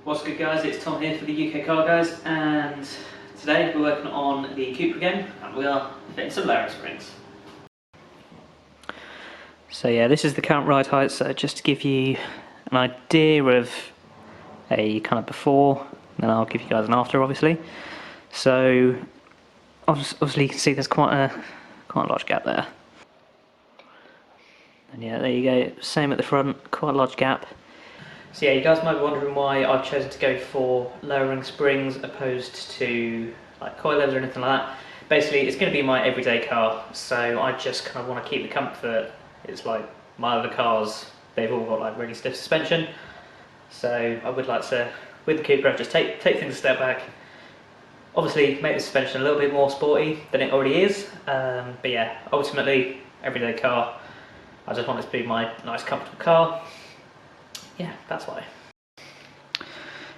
What's good guys, it's Tom here for the UK Car Guys, and today we're working on the Cupra again and we are fitting some lowering springs. So yeah, this is the current ride height, so just to give you an idea of a kind of before, then I'll give you guys an after obviously. So obviously you can see there's quite a large gap there. And yeah, there you go, same at the front, quite a large gap. So yeah, you guys might be wondering why I've chosen to go for lowering springs opposed to like coilovers or anything like that. Basically, it's going to be my everyday car, so I just kind of want to keep the comfort. It's like my other cars, they've all got like really stiff suspension. So I would like to, with the Cupra, just take things a step back. Obviously, make the suspension a little bit more sporty than it already is. But yeah, ultimately, everyday car. I just want it to be my nice, comfortable car. Yeah, that's why.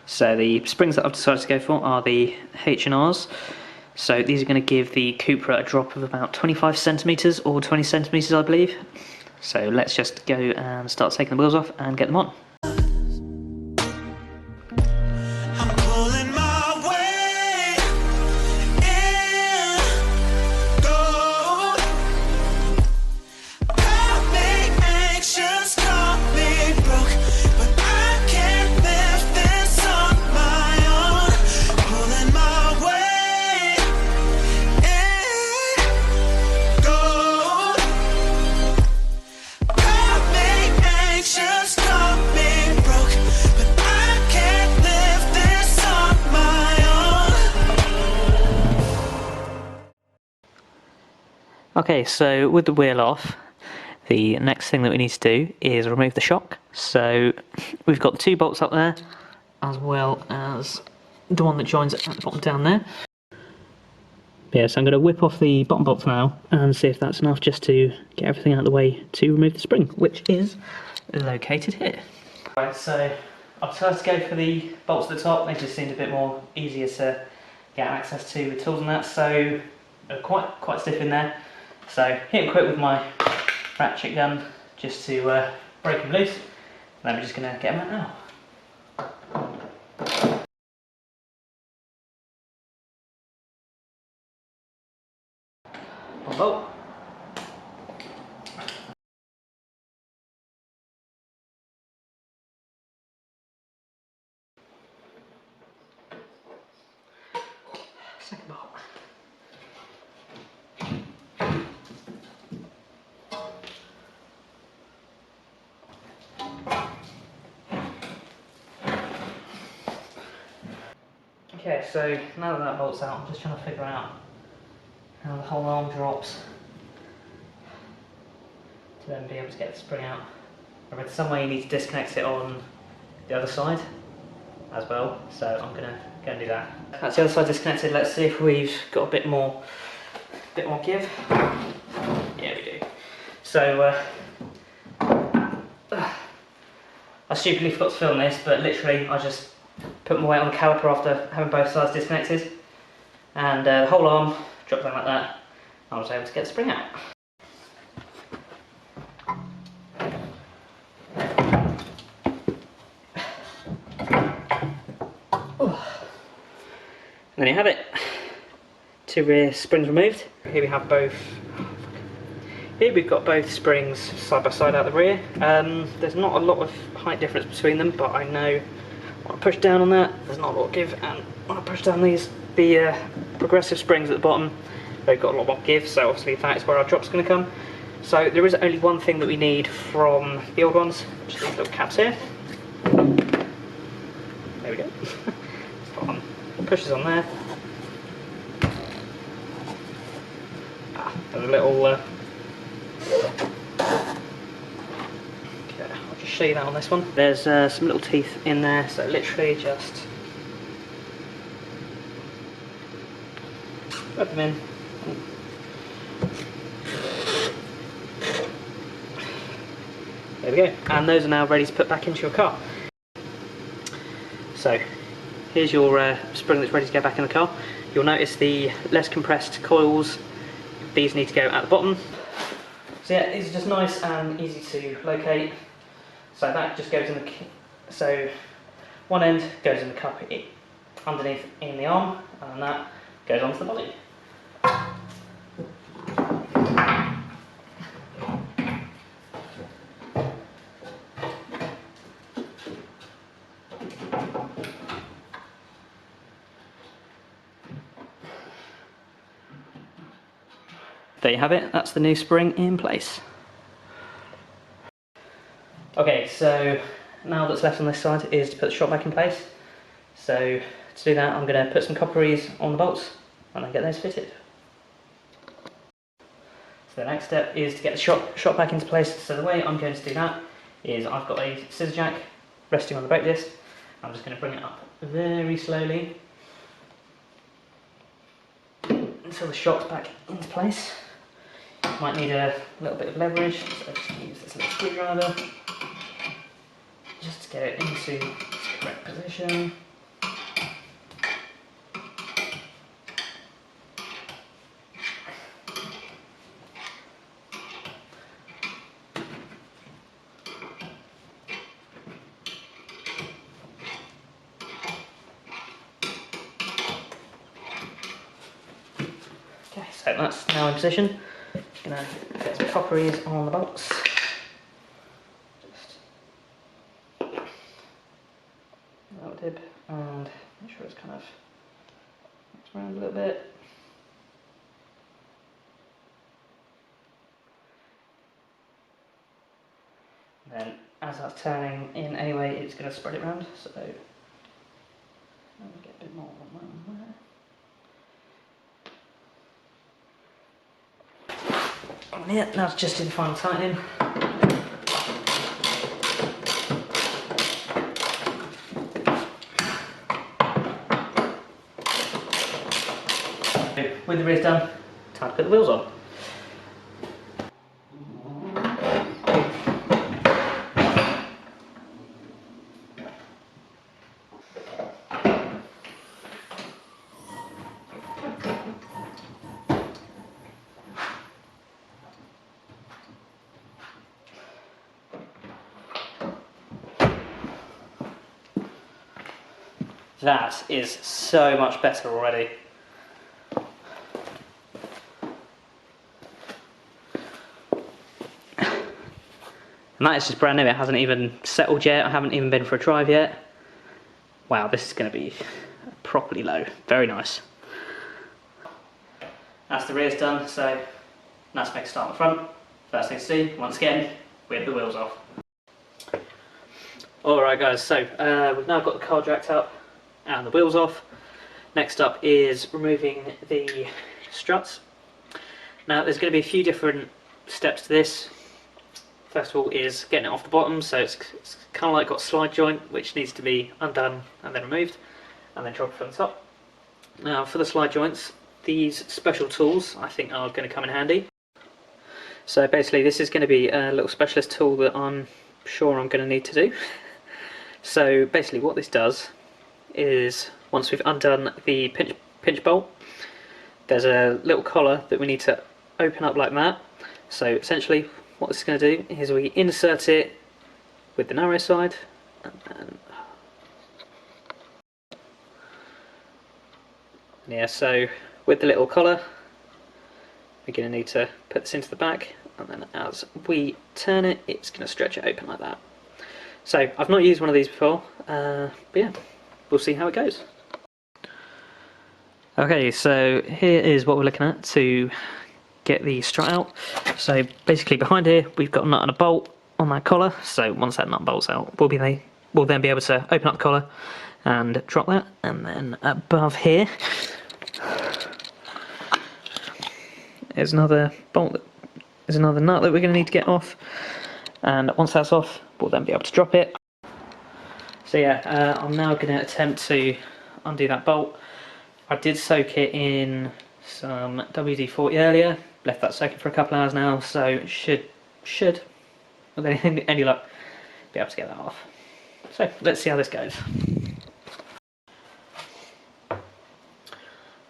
So the springs that I've decided to go for are the H&Rs. So these are going to give the Cupra a drop of about 25 centimetres or 20 centimetres I believe. So let's just go and start taking the wheels off and get them on. Okay, so with the wheel off, the next thing that we need to do is remove the shock. So we've got the two bolts up there, as well as the one that joins at the bottom down there. Yeah, so I'm going to whip off the bottom bolts now and see if that's enough just to get everything out of the way to remove the spring, which is located here. Right, so I've decided to go for the bolts at the top. They just seemed a bit more easier to get access to with tools and that, so they're quite stiff in there. So hit them quick with my ratchet gun just to break them loose, and then we're just going to get them out now. One bolt. Second bolt. Okay, so now that bolt's out, I'm just trying to figure out how the whole arm drops to then be able to get the spring out. I read some way you need to disconnect it on the other side as well, so I'm gonna go and do that. That's the other side disconnected. Let's see if we've got a bit more give. Yeah, we do. So I stupidly forgot to film this, but literally I just put my weight on the caliper after having both sides disconnected, and the whole arm dropped down like that. I was able to get the spring out. And there you have it. Two rear springs removed. Here we have both. Here we've got both springs side by side out the rear. There's not a lot of height difference between them, but I know when I push down on that, there's not a lot of give, and when I push down the progressive springs at the bottom, they've got a lot more give, so obviously that is where our drop's going to come. So there is only one thing that we need from the old ones, which is these little caps here. There we go. Pushes on there. There's a little okay, I'll just show you that on this one. There's some little teeth in there, so literally just rub them in. There we go, and those are now ready to put back into your car. So here's your spring that's ready to go back in the car. You'll notice the less compressed coils, these need to go at the bottom. So yeah, these are just nice and easy to locate. So that just goes in the, so one end goes in the cup underneath in the arm, and that goes onto the body. There you have it, that's the new spring in place. Okay, so now that's left on this side is to put the shock back in place. So to do that, I'm going to put some copper E's on the bolts and then get those fitted. So the next step is to get the shock back into place. So the way I'm going to do that is I've got a scissor jack resting on the brake disc. I'm just going to bring it up very slowly until the shock's back into place. Might need a little bit of leverage, so just use this little screwdriver just to get it into its correct position. Okay, so that's now in position. Gonna get some copper E's on the bolts. Just that'll dip and make sure it's kind of mixed around a little bit. And then as that's turning in anyway, it's going to spread it around. So I'll get a bit more on that one there. Yeah, now it's just in final tightening. With the rears done, time to put the wheels on. That is so much better already. And that is just brand new, it hasn't even settled yet, I haven't even been for a drive yet. Wow, this is going to be properly low, very nice. That's the rear's done, so let's make a start on the front. First thing to do, once again, with the wheels off. Alright guys, so we've now got the car jacked up and the wheels off. Next up is removing the struts. Now there's going to be a few different steps to this. First of all is getting it off the bottom, so it's kind of like got a slide joint which needs to be undone and then removed, and then drop it from the top. Now for the slide joints, these special tools I think are going to come in handy. So basically this is going to be a little specialist tool that I'm sure I'm going to need to do. So basically what this does is, once we've undone the pinch bolt, there's a little collar that we need to open up like that. So essentially what this is going to do is we insert it with the narrow side and yeah, so with the little collar we're going to need to put this into the back, and then as we turn it, it's going to stretch it open like that. So I've not used one of these before, but yeah, we'll see how it goes. Okay, so here is what we're looking at to get the strut out. So basically behind here we've got a nut and a bolt on that collar, so once that nut and bolt's out we'll then be able to open up the collar and drop that, and then above here there's another bolt, there's another nut that we're going to need to get off, and once that's off we'll then be able to drop it. So yeah, I'm now going to attempt to undo that bolt. I did soak it in some WD-40 earlier, left that soaking for a couple of hours now, so should with any luck be able to get that off. So let's see how this goes.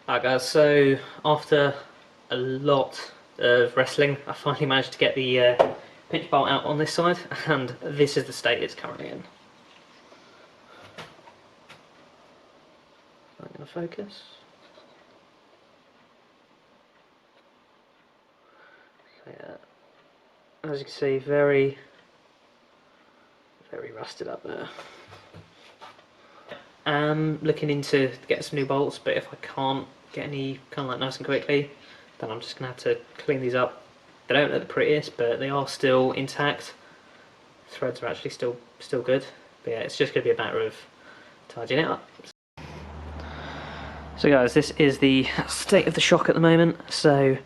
Alright guys, so after a lot of wrestling I finally managed to get the pinch bolt out on this side, and this is the state it's currently in. I'm going to focus. So yeah, as you can see, very rusted up there. I'm looking into getting some new bolts, but if I can't get any kind of like nice and quickly, then I'm just going to have to clean these up. They don't look the prettiest, but they are still intact. Threads are actually still good, but yeah, it's just going to be a matter of tidying it up. So guys, this is the state of the shock at the moment. So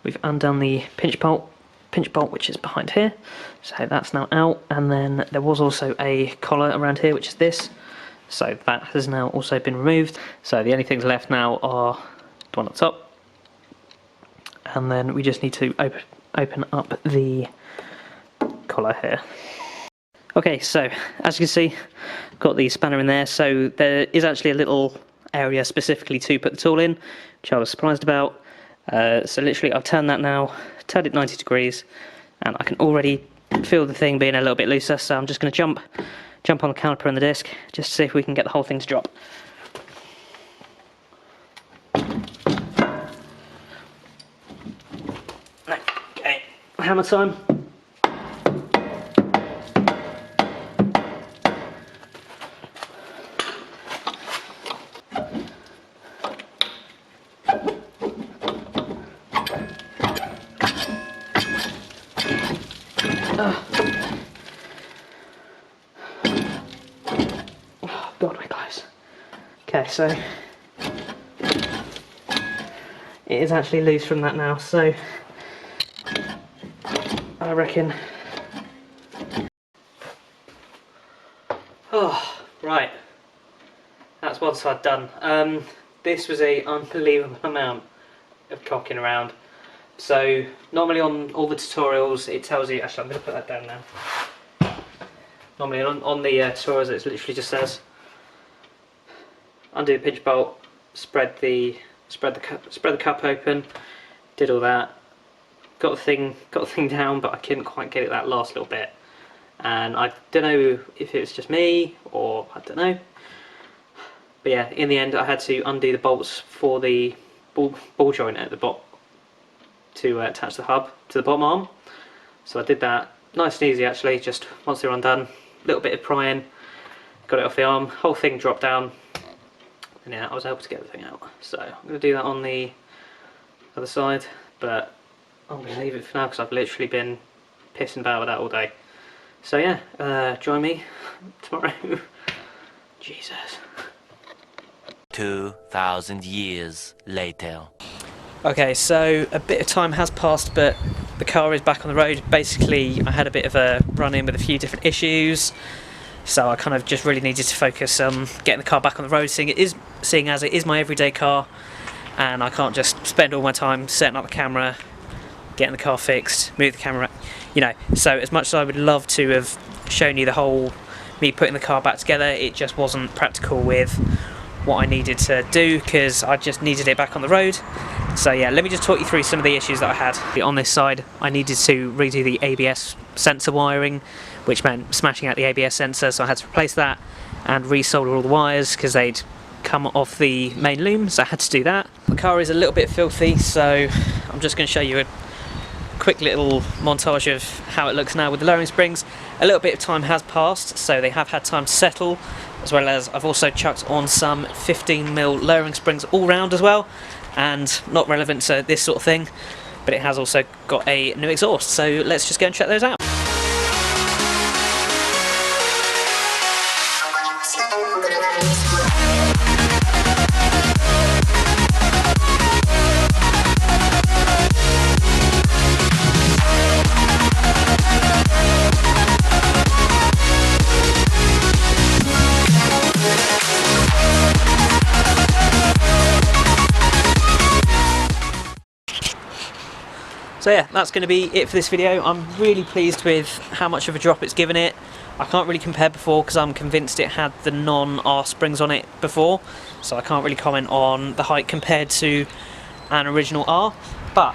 we've undone the pinch bolt which is behind here, so that's now out, and then there was also a collar around here which is this, so that has now also been removed. So the only things left now are the one on top, and then we just need to open up the collar here. Okay, so as you can see, got the spanner in there, so there is actually a little area specifically to put the tool in, which I was surprised about. So literally I've turned that now, turned it 90 degrees, and I can already feel the thing being a little bit looser, so I'm just going to jump on the caliper and the disc, just to see if we can get the whole thing to drop. Okay, hammer time. Oh god, we're close. Okay, so it is actually loose from that now, so I reckon. Oh, right. That's one side done. This was an unbelievable amount of cocking around. So normally on all the tutorials it tells you, actually I'm going to put that down now. Normally on the tutorials it literally just says undo the pinch bolt, spread the cup open, did all that, got the thing down, but I couldn't quite get it that last little bit, and I don't know if it was just me or I don't know, but yeah, in the end I had to undo the bolts for the ball joint at the bottom to attach the hub to the bottom arm. So I did that nice and easy actually, just once they were undone, a little bit of prying, got it off the arm, whole thing dropped down, and yeah, I was able to get the thing out. So I'm going to do that on the other side, but I'm going to leave it for now because I've literally been pissing about with that all day. So yeah, join me tomorrow. Jesus. 2,000 years later. Okay, so a bit of time has passed, but the car is back on the road. Basically, I had a bit of a run-in with a few different issues, so I kind of just really needed to focus on getting the car back on the road, seeing as it is my everyday car, and I can't just spend all my time setting up the camera, getting the car fixed, move the camera, you know. So as much as I would love to have shown you the whole me putting the car back together, it just wasn't practical with what I needed to do because I just needed it back on the road. So yeah, let me just talk you through some of the issues that I had. On this side, I needed to redo the ABS sensor wiring, which meant smashing out the ABS sensor, so I had to replace that and resolder all the wires because they'd come off the main loom, so I had to do that. The car is a little bit filthy, so I'm just going to show you a quick little montage of how it looks now with the lowering springs. A little bit of time has passed, so they have had time to settle, as well as I've also chucked on some 15mm lowering springs all round as well, and not relevant to this sort of thing, but it has also got a new exhaust, so let's just go and check those out. So yeah, that's going to be it for this video. I'm really pleased with how much of a drop it's given it. I can't really compare before because I'm convinced it had the non-R springs on it before, so I can't really comment on the height compared to an original R, but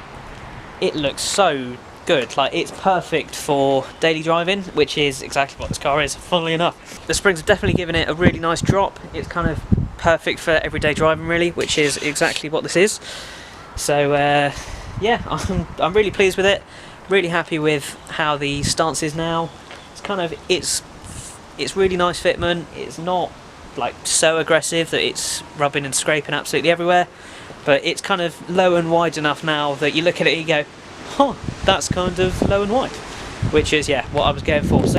it looks so good. Like, it's perfect for daily driving, which is exactly what this car is, funnily enough. The springs have definitely given it a really nice drop. It's kind of perfect for everyday driving really, which is exactly what this is. So yeah, I'm really pleased with it. Really happy with how the stance is now. It's kind of it's really nice fitment. It's not like so aggressive that it's rubbing and scraping absolutely everywhere, but it's kind of low and wide enough now that you look at it and you go, huh, that's kind of low and wide, which is, yeah, what I was going for. So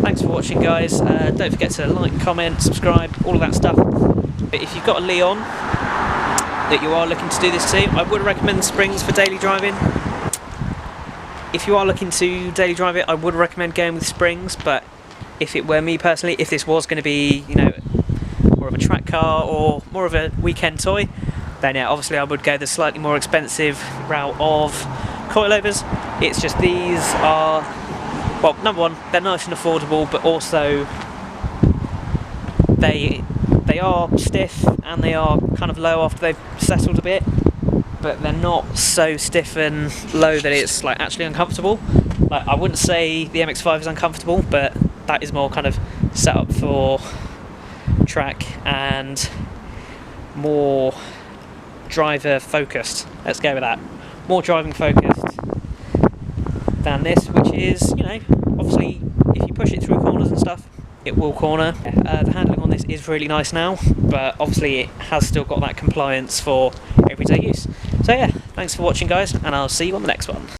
thanks for watching, guys. Don't forget to like, comment, subscribe, all of that stuff. But if you've got a Leon that you are looking to do this to, I would recommend springs for daily driving. If you are looking to daily drive it, I would recommend going with springs, but if it were me personally, if this was going to be, you know, more of a track car or more of a weekend toy, then yeah, obviously I would go the slightly more expensive route of coilovers. It's just these are, well, number one, they're nice and affordable, but also they are stiff and they are kind of low after they've settled a bit, but they're not so stiff and low that it's like actually uncomfortable. Like, I wouldn't say the MX-5 is uncomfortable, but that is more kind of set up for track and more driver focused. Let's go with that. More driving focused than this, which is, you know, obviously if you push it through corners and stuff, it will corner. The handling on this is really nice now, but obviously it has still got that compliance for everyday use. So yeah, thanks for watching, guys, and I'll see you on the next one.